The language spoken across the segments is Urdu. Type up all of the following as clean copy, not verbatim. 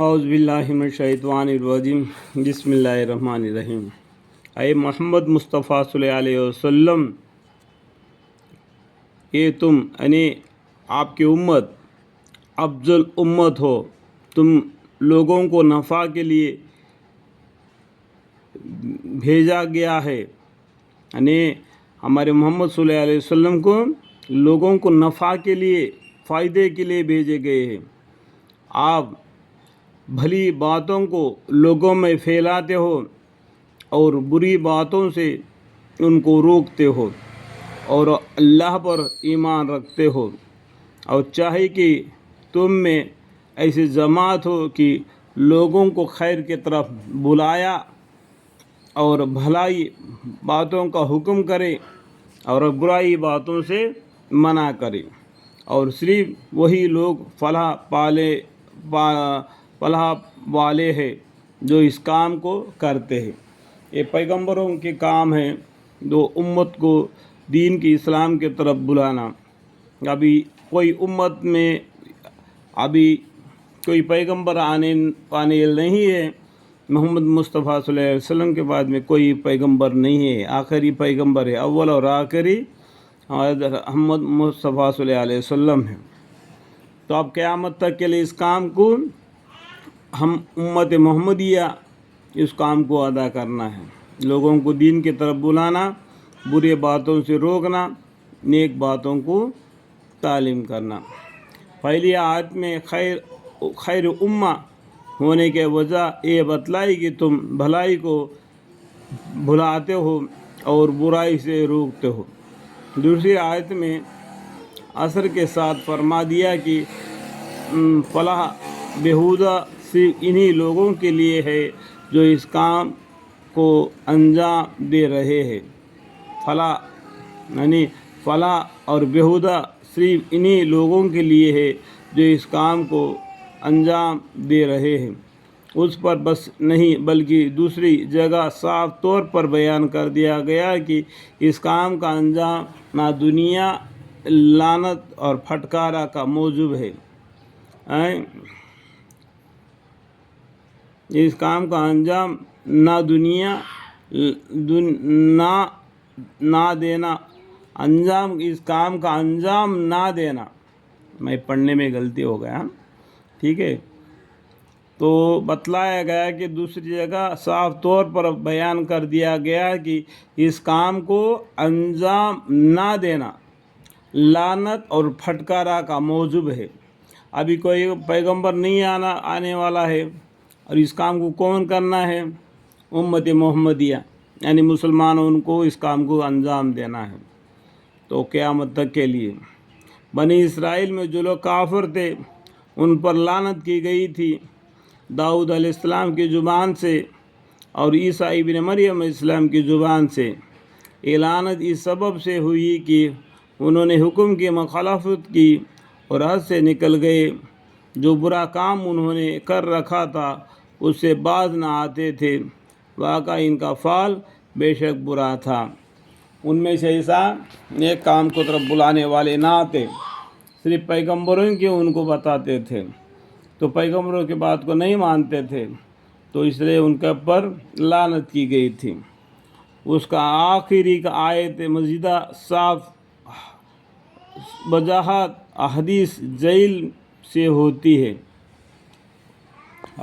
اعوذ باللہ من الشیطان الرجیم بسم اللہ الرحمن الرحیم۔ اے محمد مصطفیٰ صلی اللہ علیہ وسلم، یہ تم یعنی آپ کی امت افضل امت ہو، تم لوگوں کو نفع کے لیے بھیجا گیا ہے، یعنی ہمارے محمد صلی اللہ علیہ وسلم کو لوگوں کو نفع کے لیے، فائدے کے لیے بھیجے گئے ہیں۔ آپ بھلی باتوں کو لوگوں میں پھیلاتے ہو اور بری باتوں سے ان کو روکتے ہو، اور اللہ پر ایمان رکھتے ہو، اور چاہے کہ تم میں ایسی جماعت ہو کہ لوگوں کو خیر کی طرف بلایا اور بھلائی باتوں کا حکم کرے اور برائی باتوں سے منع کرے، اور صرف وہی لوگ فلاح والے ہیں جو اس کام کو کرتے ہیں۔ یہ پیغمبروں کے کام ہے، جو امت کو دین کی اسلام کی طرف بلانا۔ ابھی کوئی امت میں کوئی پیغمبر آنے نہیں ہے، محمد مصطفیٰ صلی اللہ علیہ وسلم کے بعد میں کوئی پیغمبر نہیں ہے، آخری پیغمبر ہے، اول اور آخری محمد مصطفیٰ صلی اللہ علیہ وسلم ہے۔ تو اب قیامت تک کے لیے اس کام کو ہم امت محمدیہ اس کام کو ادا کرنا ہے، لوگوں کو دین کی طرف بلانا، برے باتوں سے روکنا، نیک باتوں کو تعلیم کرنا۔ پہلی آیت میں خیر امہ ہونے کے وجہ یہ بتلائی کہ تم بھلائی کو بھلاتے ہو اور برائی سے روکتے ہو۔ دوسری آیت میں عصر کے ساتھ فرما دیا کہ فلاح بہودہ صرف انہی لوگوں کے لیے ہے جو اس کام کو انجام دے رہے ہیں۔ فلاح اور بہودہ صرف انہی لوگوں کے لیے ہے جو اس کام کو انجام دے رہے ہیں۔ اس پر بس نہیں بلکہ دوسری جگہ صاف طور پر بیان کر دیا گیا کہ اس کام کا انجام نہ دنیا، لعنت اور پھٹکارا کا موجب ہے۔ اس کام کا انجام نہ دنیا نہ دینا، اس کام کا انجام نہ دینا، میں پڑھنے میں غلطی ہو گیا، ٹھیک ہے۔ تو بتلایا گیا کہ دوسری جگہ صاف طور پر بیان کر دیا گیا کہ اس کام کو انجام نہ دینا لعنت اور پھٹکارا کا موجب ہے۔ ابھی کوئی پیغمبر نہیں آنے والا ہے، اور اس کام کو کون کرنا ہے؟ امت محمدیہ، یعنی مسلمانوں کو اس کام کو انجام دینا ہے۔ تو قیامت تک کے لیے بنی اسرائیل میں جو لوگ کافر تھے ان پر لعنت کی گئی تھی داؤد علیہ السلام کی زبان سے اور عیسیٰ ابن مریم علیہ السلام کی زبان سے۔ یہ لعنت اس سبب سے ہوئی کہ انہوں نے حکم کی مخالفت کی اور حد سے نکل گئے، جو برا کام انہوں نے کر رکھا تھا اس سے باز نہ آتے تھے، واقعہ ان کا فعل بے شک برا تھا۔ ان میں سے ایسا نیک کام کو طرف بلانے والے نہ آتے، صرف پیغمبروں کے ان کو بتاتے تھے، تو پیغمبروں کی بات کو نہیں مانتے تھے، تو اس لیے ان کے اوپر لعنت کی گئی تھی۔ اس کا آخری کا آیت مزیدہ صاف وضاحت احادیث ذیل سے ہوتی ہے۔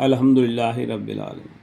الحمدللہ رب العالمین۔